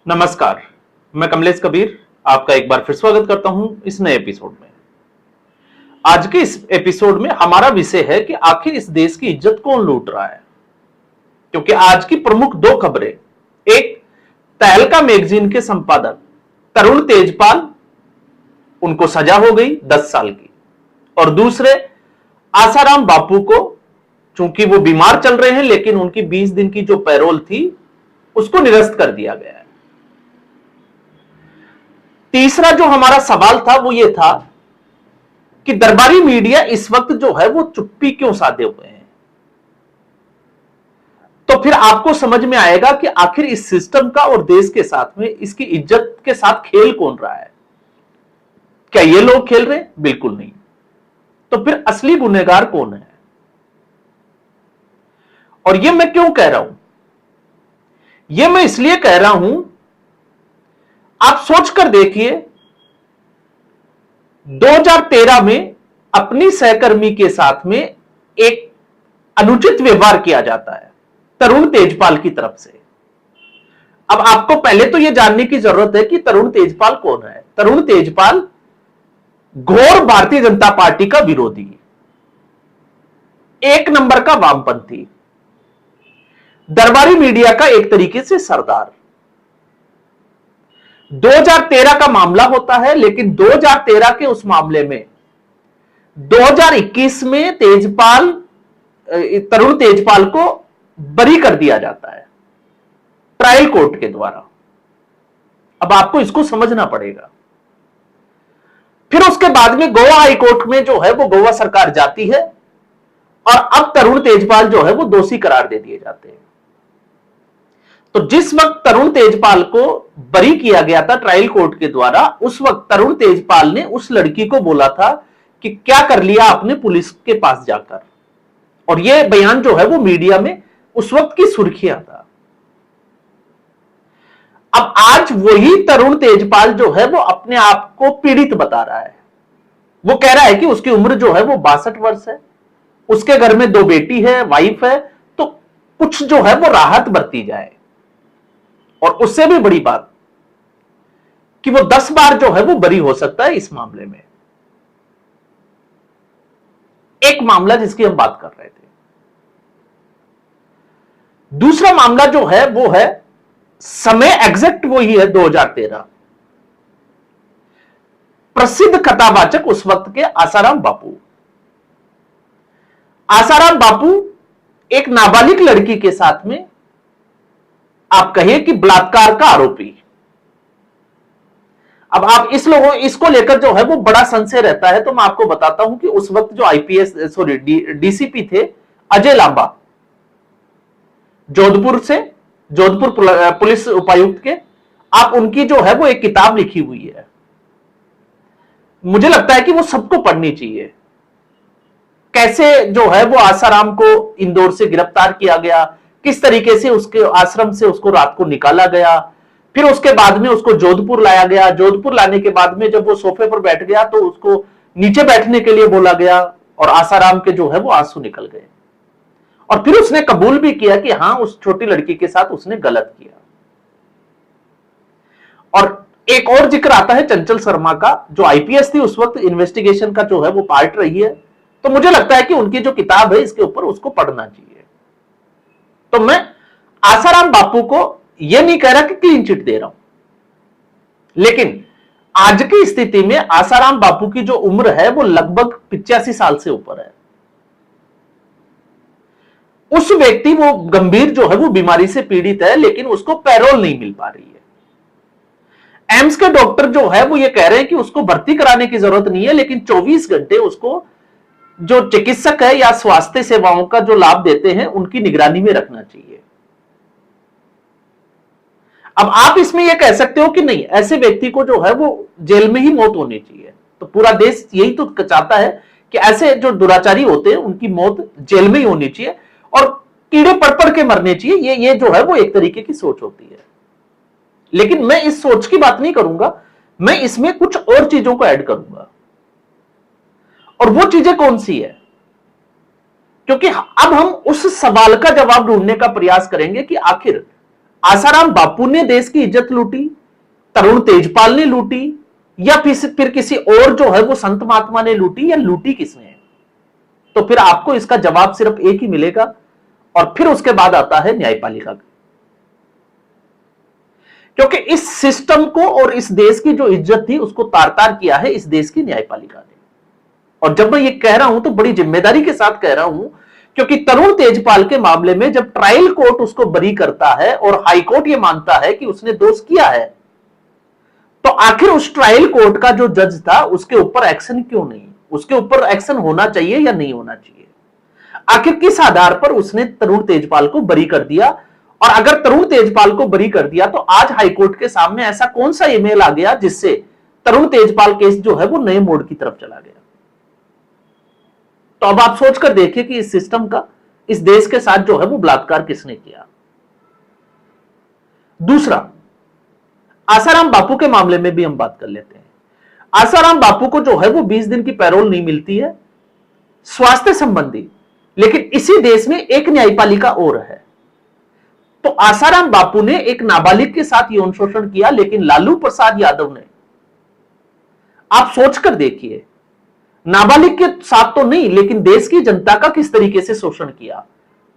नमस्कार, मैं कमलेश कबीर आपका एक बार फिर स्वागत करता हूं इस नए एपिसोड में। आज के इस एपिसोड में हमारा विषय है कि आखिर इस देश की इज्जत कौन लूट रहा है। क्योंकि आज की प्रमुख दो खबरें, एक तहलका मैगजीन के संपादक तरुण तेजपाल, उनको सजा हो गई 10 साल की, और दूसरे आसाराम बापू को, चूंकि वो बीमार चल रहे हैं लेकिन उनकी 20 दिन की जो पैरोल थी उसको निरस्त कर दिया गया है। तीसरा जो हमारा सवाल था वो ये था कि दरबारी मीडिया इस वक्त जो है वो चुप्पी क्यों साधे हुए हैं। तो फिर आपको समझ में आएगा कि आखिर इस सिस्टम का और देश के साथ में इसकी इज्जत के साथ खेल कौन रहा है। क्या ये लोग खेल रहे हैं? बिल्कुल नहीं। तो फिर असली गुनहगार कौन है? और ये मैं क्यों कह रहा हूं? ये मैं इसलिए कह रहा हूं, आप सोचकर देखिए, 2013 में अपनी सहकर्मी के साथ में एक अनुचित व्यवहार किया जाता है तरुण तेजपाल की तरफ से। अब आपको पहले तो यह जानने की जरूरत है कि तरुण तेजपाल कौन है। तरुण तेजपाल घोर भारतीय जनता पार्टी का विरोधी, एक नंबर का वामपंथी, दरबारी मीडिया का एक तरीके से सरदार। 2013 का मामला होता है, लेकिन 2013 के उस मामले में 2021 में तरुण तेजपाल को बरी कर दिया जाता है ट्रायल कोर्ट के द्वारा। अब आपको इसको समझना पड़ेगा। फिर उसके बाद में गोवा हाई कोर्ट में जो है वो गोवा सरकार जाती है और अब तरुण तेजपाल जो है वो दोषी करार दे दिए जाते हैं। तो जिस वक्त तरुण तेजपाल को बरी किया गया था ट्रायल कोर्ट के द्वारा, उस वक्त तरुण तेजपाल ने उस लड़की को बोला था कि क्या कर लिया आपने पुलिस के पास जाकर। और यह बयान जो है वो मीडिया में उस वक्त की सुर्खियां था। अब आज वही तरुण तेजपाल जो है वो अपने आप को पीड़ित बता रहा है। वो कह रहा है कि उसकी उम्र जो है वो 62 वर्ष है, उसके घर में 2 बेटी है, वाइफ है, तो कुछ जो है वो राहत बरती जाए। और उससे भी बड़ी बात कि वो 10 बार जो है वो बरी हो सकता है इस मामले में। एक मामला जिसकी हम बात कर रहे थे। दूसरा मामला जो है वो है, समय एग्जैक्ट वही है 2013। प्रसिद्ध कथावाचक उस वक्त के आसाराम बापू। आसाराम बापू एक नाबालिग लड़की के साथ में, आप कहिए कि बलात्कार का आरोपी। अब आप इसको लेकर जो है वो बड़ा संशय रहता है। तो मैं आपको बताता हूं कि उस वक्त जो डीसीपी थे अजय लांबा, जोधपुर पुलिस उपायुक्त के, आप उनकी जो है वो एक किताब लिखी हुई है। मुझे लगता है कि वो सबको पढ़नी चाहिए। कैसे जो है वो आसाराम को इंदौर से गिरफ्तार किया गया, किस तरीके से उसके आश्रम से उसको रात को निकाला गया, फिर उसके बाद में उसको जोधपुर लाया गया। जोधपुर लाने के बाद में जब वो सोफे पर बैठ गया तो उसको नीचे बैठने के लिए बोला गया और आसाराम के जो है वो आंसू निकल गए। और फिर उसने कबूल भी किया कि हां, उस छोटी लड़की के साथ उसने गलत किया। और एक और जिक्र आता है चंचल शर्मा का, जो आईपीएस थी उस वक्त, इन्वेस्टिगेशन का जो है वो पार्ट रही है। तो मुझे लगता है कि उनकी जो किताब है इसके ऊपर उसको पढ़ना चाहिए। तो मैं आसाराम बापू को यह नहीं कह रहा कि क्लीन चिट दे रहा हूं, लेकिन आज की स्थिति में आसाराम बापू की जो उम्र है वो लगभग 85 साल से ऊपर है। उस व्यक्ति, वो गंभीर जो है वो बीमारी से पीड़ित है, लेकिन उसको पैरोल नहीं मिल पा रही है। एम्स के डॉक्टर जो है वो ये कह रहे हैं कि उसको भर्ती कराने की जरूरत नहीं है, लेकिन 24 घंटे उसको जो चिकित्सक है या स्वास्थ्य सेवाओं का जो लाभ देते हैं उनकी निगरानी में रखना चाहिए। अब आप इसमें यह कह सकते हो कि नहीं, ऐसे व्यक्ति को जो है वो जेल में ही मौत होनी चाहिए। तो पूरा देश यही तो चाहता है कि ऐसे जो दुराचारी होते हैं उनकी मौत जेल में ही होनी चाहिए और कीड़े पड़ के मरने चाहिए। ये जो है वो एक तरीके की सोच होती है। लेकिन मैं इस सोच की बात नहीं करूंगा, मैं इसमें कुछ और चीजों को ऐड करूंगा। और वो चीजें कौन सी है? क्योंकि अब हम उस सवाल का जवाब ढूंढने का प्रयास करेंगे कि आखिर आसाराम बापू ने देश की इज्जत लूटी, तरुण तेजपाल ने लूटी, या फिर किसी और जो है वो संत महात्मा ने लूटी, या लूटी किसने? तो फिर आपको इसका जवाब सिर्फ एक ही मिलेगा, और फिर उसके बाद आता है न्यायपालिका। क्योंकि इस सिस्टम को और इस देश की जो इज्जत थी उसको तार तार किया है इस देश की न्यायपालिका ने। और जब मैं ये कह रहा हूं तो बड़ी जिम्मेदारी के साथ कह रहा हूं, क्योंकि तरुण तेजपाल के मामले में जब ट्रायल कोर्ट उसको बरी करता है और हाई कोर्ट ये मानता है कि उसने दोष किया है, तो आखिर उस ट्रायल कोर्ट का जो जज था उसके ऊपर एक्शन क्यों नहीं? उसके ऊपर एक्शन होना चाहिए या नहीं होना चाहिए? आखिर किस आधार पर उसने तरुण तेजपाल को बरी कर दिया? और अगर तरुण तेजपाल को बरी कर दिया तो आज हाईकोर्ट के सामने ऐसा कौन सा ईमेल आ गया जिससे तरुण तेजपाल केस जो है वो नए मोड़ की तरफ चला गया? तो अब आप सोचकर देखिए कि इस सिस्टम का इस देश के साथ जो है वो बलात्कार किसने किया। दूसरा, आसाराम बापू के मामले में भी हम बात कर लेते हैं। आसाराम बापू को जो है वो 20 दिन की पैरोल नहीं मिलती है स्वास्थ्य संबंधी, लेकिन इसी देश में एक न्यायपालिका और है। तो आसाराम बापू ने एक नाबालिग के साथ यौन शोषण किया, लेकिन लालू प्रसाद यादव ने, आप सोचकर देखिए, नाबालिग के साथ तो नहीं लेकिन देश की जनता का किस तरीके से शोषण किया।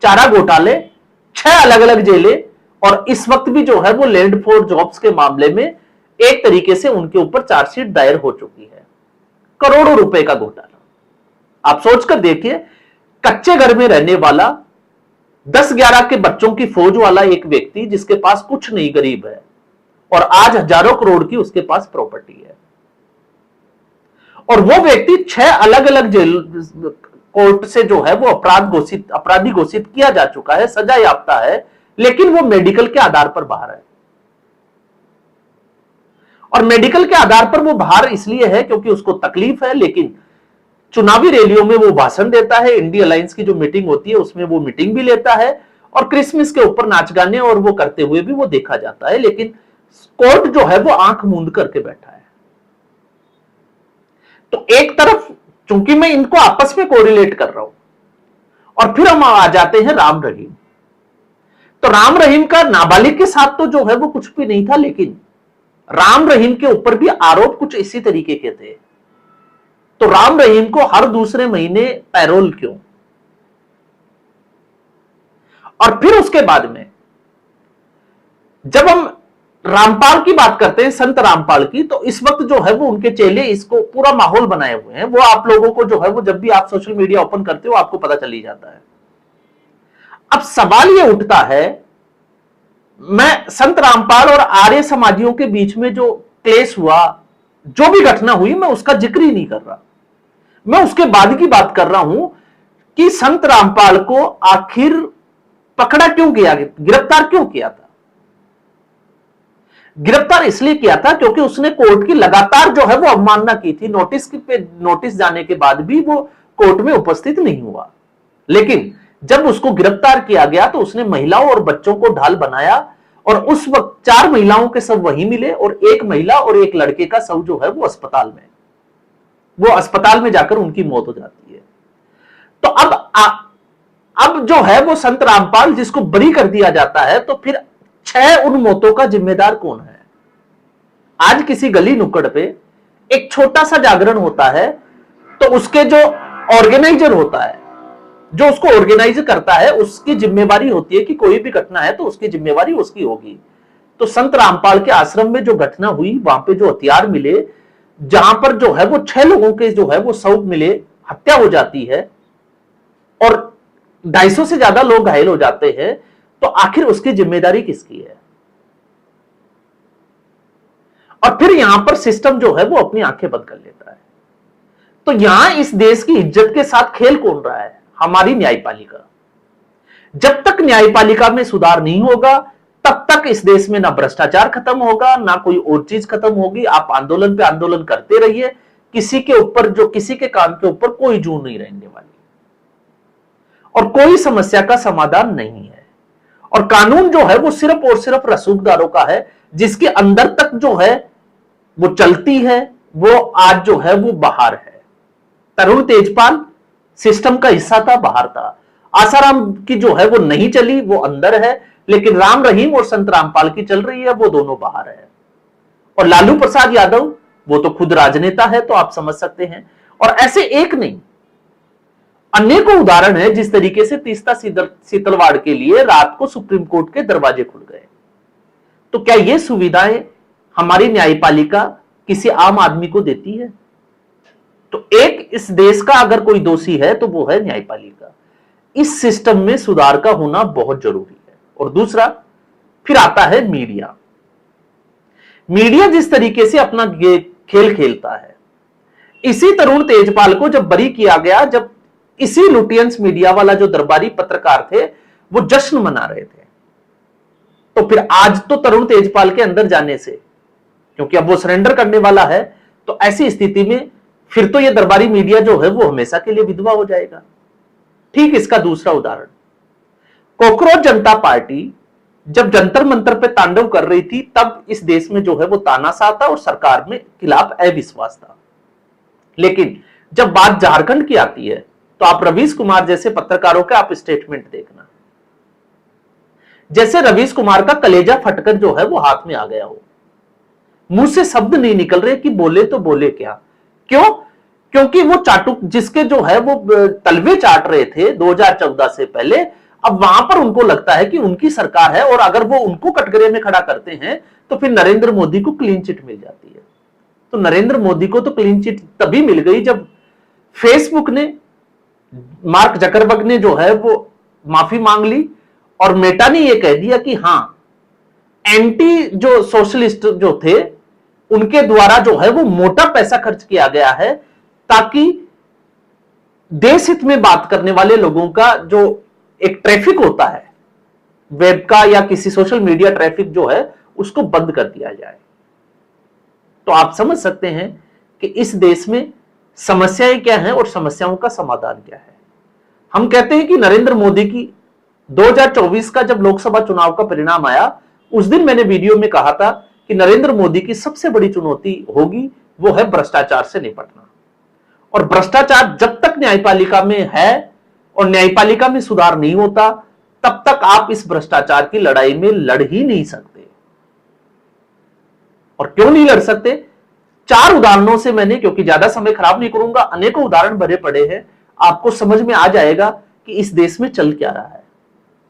चारा घोटाले, 6 अलग अलग जेलें, और इस वक्त भी जो है वो लैंड फॉर जॉब्स के मामले में एक तरीके से उनके ऊपर चार्जशीट दायर हो चुकी है। करोड़ों रुपए का घोटाला। आप सोचकर देखिए, कच्चे घर में रहने वाला 10-11 के बच्चों की फौज वाला एक व्यक्ति जिसके पास कुछ नहीं, गरीब है, और आज हजारों करोड़ की उसके पास प्रॉपर्टी है, और वो व्यक्ति 6 अलग अलग जेल कोर्ट से जो है वो अपराधी घोषित किया जा चुका है, सजा याफ्ता है, लेकिन वो मेडिकल के आधार पर बाहर है। और मेडिकल के आधार पर वो बाहर इसलिए है क्योंकि उसको तकलीफ है, लेकिन चुनावी रैलियों में वो भाषण देता है, इंडिया अलायंस की जो मीटिंग होती है उसमें वो मीटिंग भी लेता है, और क्रिसमस के ऊपर नाच गाने और वो करते हुए भी वो देखा जाता है, लेकिन कोर्ट जो है वो आंख मूंद करके बैठा है। तो एक तरफ, चूंकि मैं इनको आपस में कोरिलेट कर रहा हूं, और फिर हम आ जाते हैं राम रहीम। तो राम रहीम का नाबालिग के साथ तो जो है वो कुछ भी नहीं था, लेकिन राम रहीम के ऊपर भी आरोप कुछ इसी तरीके के थे। तो राम रहीम को हर दूसरे महीने पैरोल क्यों? और फिर उसके बाद में जब हम रामपाल की बात करते हैं, संत रामपाल की, तो इस वक्त जो है वो उनके चेले इसको पूरा माहौल बनाए हुए हैं। वो आप लोगों को जो है वो जब भी आप सोशल मीडिया ओपन करते हो आपको पता चल ही जाता है। अब सवाल ये उठता है, मैं संत रामपाल और आर्य समाजियों के बीच में जो क्लेश हुआ, जो भी घटना हुई, मैं उसका जिक्र ही नहीं कर रहा। मैं उसके बाद की बात कर रहा हूं कि संत रामपाल को आखिर पकड़ा क्यों गया, गिरफ्तार क्यों किया था? गिरफ्तार इसलिए किया था क्योंकि उसने कोर्ट की लगातार जो है वो अवमानना की थी। नोटिस जाने के बाद भी वो कोर्ट में उपस्थित नहीं हुआ, लेकिन जब उसको गिरफ्तार किया गया तो उसने महिलाओं और बच्चों को ढाल बनाया, और उस वक्त 4 महिलाओं के शव वहीं मिले, और 1 महिला और 1 लड़के का शव जो है वो अस्पताल में जाकर उनकी मौत हो जाती है। तो अब जो है वो संत रामपाल जिसको बरी कर दिया जाता है, तो फिर 6 उन मौतों का जिम्मेदार कौन है? आज किसी गली नुक्कड़ पे एक छोटा सा जागरण होता है, तो उसके जो ऑर्गेनाइजर होता है, जो उसको ऑर्गेनाइज करता है, उसकी जिम्मेवारी होती है कि कोई भी घटना है तो उसकी जिम्मेवारी उसकी होगी। तो संत रामपाल के आश्रम में जो घटना हुई, वहां पे जो हथियार मिले, जहां पर जो है वो 6 लोगों के जो है वो शव मिले, हत्या हो जाती है, और 250 से ज्यादा लोग घायल हो जाते हैं, तो आखिर उसकी जिम्मेदारी किसकी है? और फिर यहां पर सिस्टम जो है वो अपनी आंखें बंद कर लेता है। तो यहां इस देश की इज्जत के साथ खेल कौन रहा है? हमारी न्यायपालिका। जब तक न्यायपालिका में सुधार नहीं होगा तब तक इस देश में ना भ्रष्टाचार खत्म होगा, ना कोई और चीज खत्म होगी। आप आंदोलन पे आंदोलन करते रहिए, किसी के ऊपर जो किसी के काम के ऊपर कोई जून नहीं रहने वाली, और कोई समस्या का समाधान नहीं है। और कानून जो है वो सिर्फ और सिर्फ रसूखदारों का है, जिसके अंदर तक जो है वो चलती है, वो आज जो है वो बाहर है। तरुण तेजपाल सिस्टम का हिस्सा था, बाहर था। आसाराम की जो है वो नहीं चली, वो अंदर है, लेकिन राम रहीम और संत रामपाल की चल रही है, वो दोनों बाहर है। और लालू प्रसाद यादव वो तो खुद राजनेता है, तो आप समझ सकते हैं। और ऐसे एक नहीं, अनेकों उदाहरण है जिस तरीके से तीस्ता सीतलवाड़ के लिए रात को सुप्रीम कोर्ट के दरवाजे खुल गए। तो क्या ये सुविधाएं हमारी न्यायपालिका किसी आम आदमी को देती है? तो एक, इस देश का अगर कोई दोषी है तो वो है न्यायपालिका। इस सिस्टम में सुधार का होना बहुत जरूरी है। और दूसरा, फिर आता है मीडिया। मीडिया जिस तरीके से अपना खेल खेलता है, इसी तरुण तेजपाल को जब बरी किया गया, जब इसी लुटियंस मीडिया वाला जो दरबारी पत्रकार थे वो जश्न मना रहे थे, तो फिर आज तो तरुण तेजपाल के अंदर जाने से, क्योंकि अब वो सरेंडर करने वाला है, तो ऐसी स्थिति में फिर तो ये दरबारी मीडिया जो है वो हमेशा के लिए विधवा हो जाएगा। ठीक इसका दूसरा उदाहरण, कॉकरोच जनता पार्टी जब जंतर मंतर पे तांडव कर रही थी, तब इस देश में जो है वो तानाशाह था और सरकार में खिलाफ अविश्वास था। लेकिन जब बात झारखंड की आती है, तो आप रवीश कुमार जैसे पत्रकारों के आप स्टेटमेंट देखना, जैसे रवीश कुमार का कलेजा फटकर जो है वो हाथ में आ गया हो, मुंह से शब्द नहीं निकल रहे कि बोले तो बोले क्या। क्यों? क्योंकि वो चाटुक जिसके जो है वो तलवे चाट रहे थे 2014 से पहले, अब वहां पर उनको लगता है कि उनकी सरकार है, और अगर वो उनको कटघरे में खड़ा करते हैं तो फिर नरेंद्र मोदी को क्लीन चिट मिल जाती है। तो नरेंद्र मोदी को तो क्लीन चिट तभी मिल गई जब फेसबुक ने, मार्क जकरबर्ग ने जो है वो माफी मांग ली, और मेटा ने ये कह दिया कि हां, एंटी जो सोशलिस्ट जो थे उनके द्वारा जो है वो मोटा पैसा खर्च किया गया है, ताकि देश हित में बात करने वाले लोगों का जो एक ट्रैफिक होता है वेब का या किसी सोशल मीडिया ट्रैफिक जो है उसको बंद कर दिया जाए। तो आप समझ सकते हैं कि इस देश में समस्याएं क्या हैं और समस्याओं का समाधान क्या है। हम कहते हैं कि नरेंद्र मोदी की 2024 का जब लोकसभा चुनाव का परिणाम आया, उस दिन मैंने वीडियो में कहा था कि नरेंद्र मोदी की सबसे बड़ी चुनौती होगी वो है भ्रष्टाचार से निपटना। और भ्रष्टाचार जब तक न्यायपालिका में है और न्यायपालिका में सुधार नहीं होता, तब तक आप इस भ्रष्टाचार की लड़ाई में लड़ ही नहीं सकते। और क्यों नहीं लड़ सकते? 4 उदाहरणों से मैंने, क्योंकि ज्यादा समय खराब नहीं करूंगा, अनेकों उदाहरण भरे पड़े हैं, आपको समझ में आ जाएगा कि इस देश में चल क्या रहा है।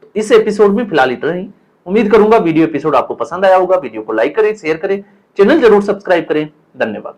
तो इस एपिसोड में फिलहाल इतना ही। उम्मीद करूंगा वीडियो एपिसोड आपको पसंद आया होगा। वीडियो को लाइक करें, शेयर करें, चैनल जरूर सब्सक्राइब करें। धन्यवाद।